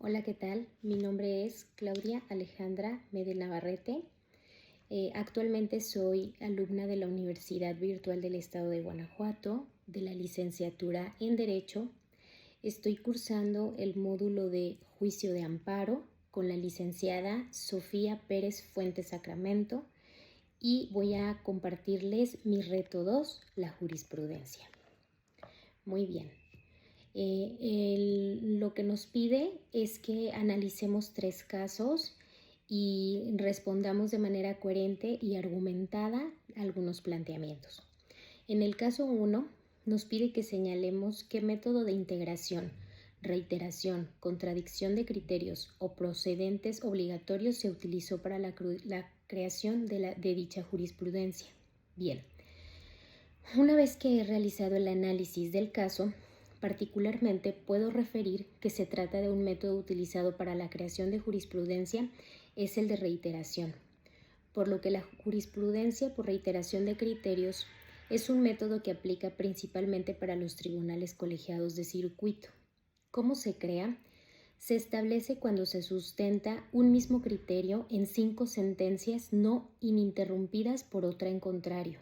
Hola, ¿qué tal? Mi nombre es Claudia Alejandra Mede Navarrete. Actualmente soy alumna de la Universidad Virtual del Estado de Guanajuato, de la licenciatura en Derecho. Estoy cursando el módulo de Juicio de Amparo con la licenciada Sofía Pérez Fuentes Sacramento y voy a compartirles mi reto 2, la jurisprudencia. Muy bien. Lo que nos pide es que analicemos 3 casos y respondamos de manera coherente y argumentada algunos planteamientos. En el caso 1, nos pide que señalemos qué método de integración, reiteración, contradicción de criterios o procedentes obligatorios se utilizó para la creación de dicha jurisprudencia. Bien, una vez que he realizado el análisis del caso, particularmente puedo referir que se trata de un método utilizado para la creación de jurisprudencia, es el de reiteración, por lo que la jurisprudencia por reiteración de criterios es un método que aplica principalmente para los tribunales colegiados de circuito. ¿Cómo se crea? Se establece cuando se sustenta un mismo criterio en 5 sentencias no ininterrumpidas por otra en contrario.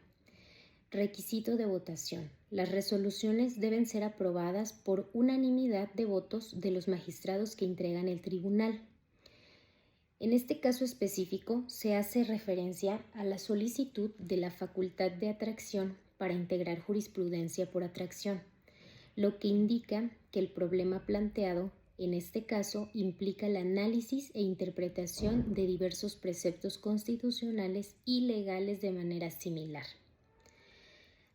Requisito de votación. Las resoluciones deben ser aprobadas por unanimidad de votos de los magistrados que integran el tribunal. En este caso específico se hace referencia a la solicitud de la facultad de atracción para integrar jurisprudencia por atracción, lo que indica que el problema planteado en este caso implica el análisis e interpretación de diversos preceptos constitucionales y legales de manera similar.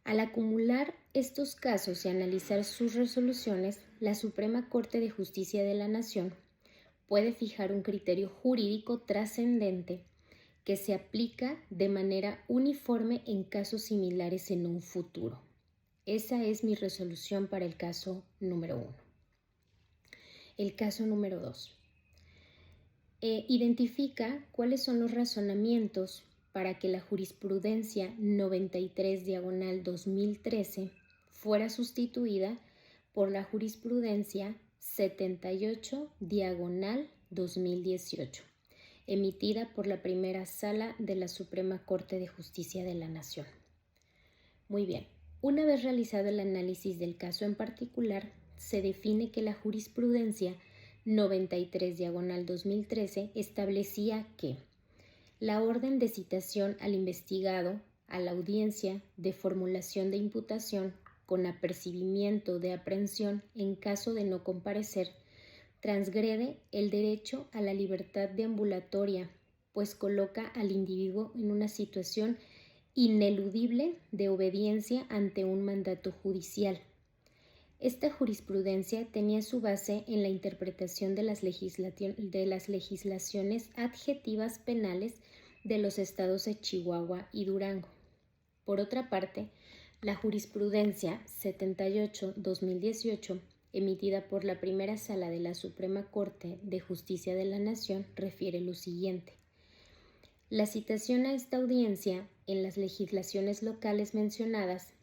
Al acumular estos casos y analizar sus resoluciones, la Suprema Corte de Justicia de la Nación puede fijar un criterio jurídico trascendente que se aplica de manera uniforme en casos similares en un futuro. Esa es mi resolución para el caso número 1. El caso número 2. Identifica cuáles son los razonamientos para que la jurisprudencia 93/2013 fuera sustituida por la jurisprudencia 78/2018, emitida por la primera sala de la Suprema Corte de Justicia de la Nación. Muy bien, una vez realizado el análisis del caso en particular, se define que la jurisprudencia 93/2013 establecía que la orden de citación al investigado a la audiencia de formulación de imputación con apercibimiento de aprehensión en caso de no comparecer transgrede el derecho a la libertad deambulatoria, pues coloca al individuo en una situación ineludible de obediencia ante un mandato judicial. Esta jurisprudencia tenía su base en la interpretación de las legislaciones adjetivas penales de los estados de Chihuahua y Durango. Por otra parte, la jurisprudencia 78/2018, emitida por la primera sala de la Suprema Corte de Justicia de la Nación, refiere lo siguiente. La citación a esta audiencia en las legislaciones locales mencionadas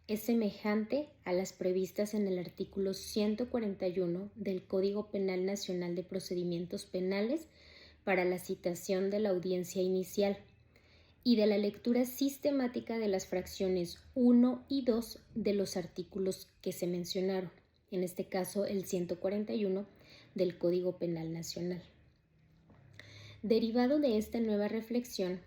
es semejante a las previstas en el artículo 141 del Código Penal Nacional de Procedimientos Penales para la citación de la audiencia inicial y de la lectura sistemática de las fracciones 1 y 2 de los artículos que se mencionaron, en este caso el 141 del Código Penal Nacional. Derivado de esta nueva reflexión,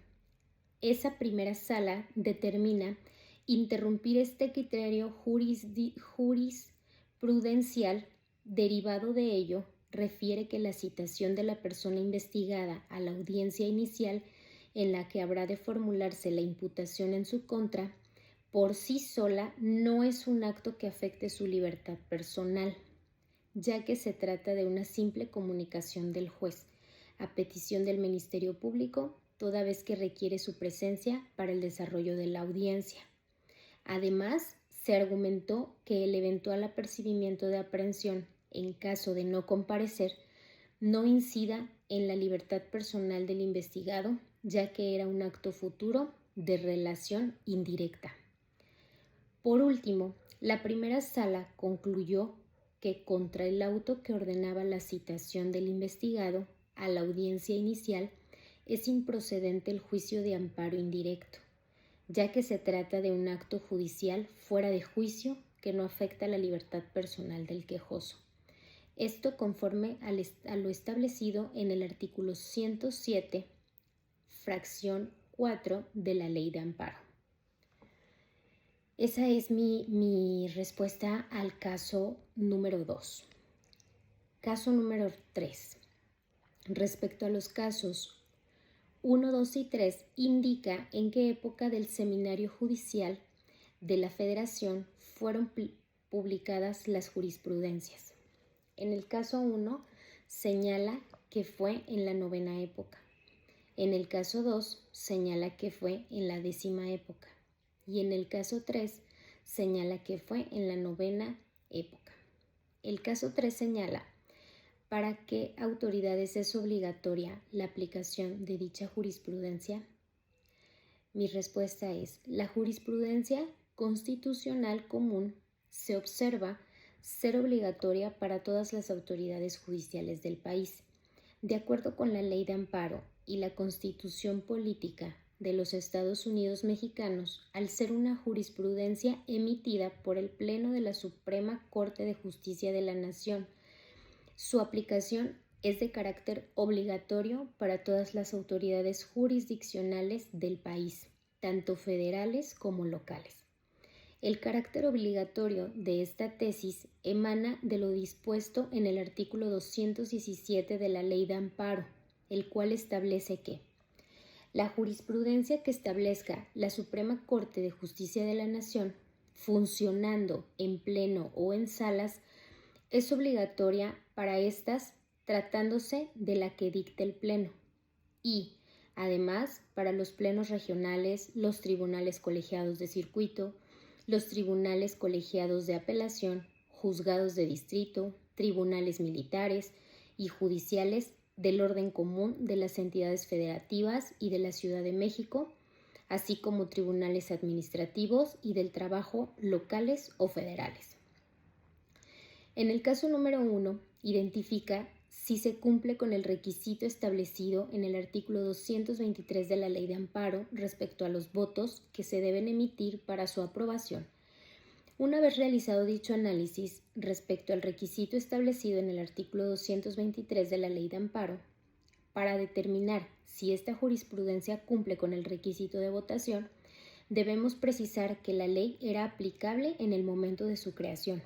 esa primera sala determina interrumpir este criterio jurisprudencial. Derivado de ello, refiere que la citación de la persona investigada a la audiencia inicial en la que habrá de formularse la imputación en su contra, por sí sola no es un acto que afecte su libertad personal, ya que se trata de una simple comunicación del juez, a petición del Ministerio Público, toda vez que requiere su presencia para el desarrollo de la audiencia. Además, se argumentó que el eventual apercibimiento de aprehensión en caso de no comparecer no incida en la libertad personal del investigado, ya que era un acto futuro de relación indirecta. Por último, la primera sala concluyó que contra el auto que ordenaba la citación del investigado a la audiencia inicial es improcedente el juicio de amparo indirecto, ya que se trata de un acto judicial fuera de juicio que no afecta la libertad personal del quejoso. Esto conforme a lo establecido en el artículo 107, fracción 4 de la Ley de Amparo. Esa es mi respuesta al caso número 2. Caso número 3. Respecto a los casos 1, 2 y 3, indica en qué época del Seminario Judicial de la Federación fueron publicadas las jurisprudencias. En el caso 1, señala que fue en la 9ª época. En el caso 2, señala que fue en la 10ª época. Y en el caso 3, señala que fue en la 9ª época. El caso 3 señala para qué autoridades es obligatoria la aplicación de dicha jurisprudencia. Mi respuesta es: la jurisprudencia constitucional común se observa ser obligatoria para todas las autoridades judiciales del país, de acuerdo con la Ley de Amparo y la Constitución Política de los Estados Unidos Mexicanos, al ser una jurisprudencia emitida por el Pleno de la Suprema Corte de Justicia de la Nación. Su aplicación es de carácter obligatorio para todas las autoridades jurisdiccionales del país, tanto federales como locales. El carácter obligatorio de esta tesis emana de lo dispuesto en el artículo 217 de la Ley de Amparo, el cual establece que la jurisprudencia que establezca la Suprema Corte de Justicia de la Nación, funcionando en pleno o en salas, es obligatoria para estas tratándose de la que dicte el pleno y, además, para los plenos regionales, los tribunales colegiados de circuito, los tribunales colegiados de apelación, juzgados de distrito, tribunales militares y judiciales del orden común de las entidades federativas y de la Ciudad de México, así como tribunales administrativos y del trabajo locales o federales. En el caso número 1, identifica si se cumple con el requisito establecido en el artículo 223 de la Ley de Amparo respecto a los votos que se deben emitir para su aprobación. Una vez realizado dicho análisis respecto al requisito establecido en el artículo 223 de la Ley de Amparo, para determinar si esta jurisprudencia cumple con el requisito de votación, debemos precisar que la ley era aplicable en el momento de su creación.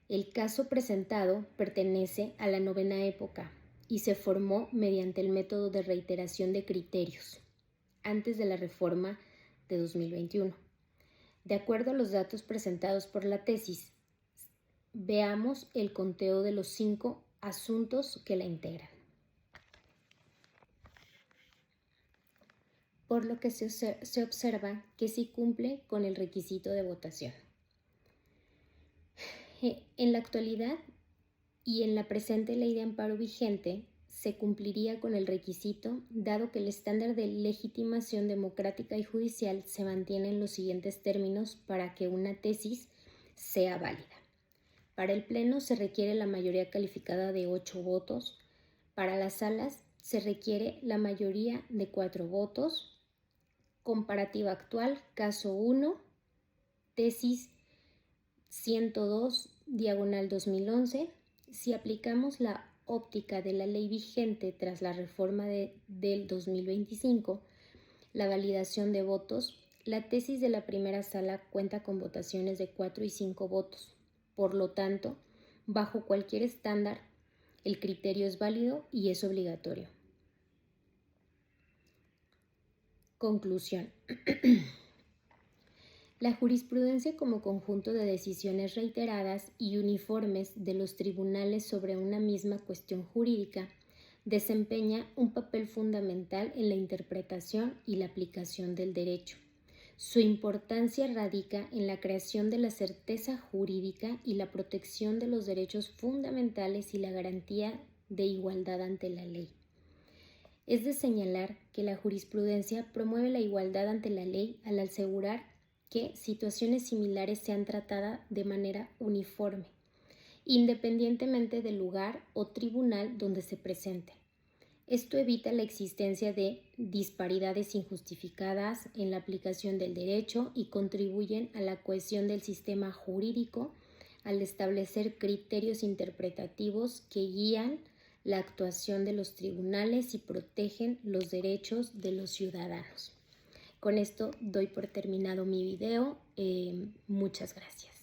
El caso presentado pertenece a la 9ª época y se formó mediante el método de reiteración de criterios, antes de la reforma de 2021. De acuerdo a los datos presentados por la tesis, veamos el conteo de los 5 asuntos que la integran. Por lo que se observa que sí cumple con el requisito de votación. En la actualidad y en la presente Ley de Amparo vigente, se cumpliría con el requisito, dado que el estándar de legitimación democrática y judicial se mantiene en los siguientes términos para que una tesis sea válida. Para el Pleno se requiere la mayoría calificada de 8 votos. Para las salas se requiere la mayoría de 4 votos. Comparativa actual, caso 1, tesis 102/2011. Si aplicamos la óptica de la ley vigente tras la reforma del 2025, la validación de votos, la tesis de la primera sala cuenta con votaciones de 4 y 5 votos. Por lo tanto, bajo cualquier estándar, el criterio es válido y es obligatorio. Conclusión. La jurisprudencia como conjunto de decisiones reiteradas y uniformes de los tribunales sobre una misma cuestión jurídica desempeña un papel fundamental en la interpretación y la aplicación del derecho. Su importancia radica en la creación de la certeza jurídica y la protección de los derechos fundamentales y la garantía de igualdad ante la ley. Es de señalar que la jurisprudencia promueve la igualdad ante la ley al asegurar que situaciones similares sean tratadas de manera uniforme independientemente del lugar o tribunal donde se presente. Esto evita la existencia de disparidades injustificadas en la aplicación del derecho y contribuyen a la cohesión del sistema jurídico al establecer criterios interpretativos que guían la actuación de los tribunales y protegen los derechos de los ciudadanos. Con esto doy por terminado mi video. Muchas gracias.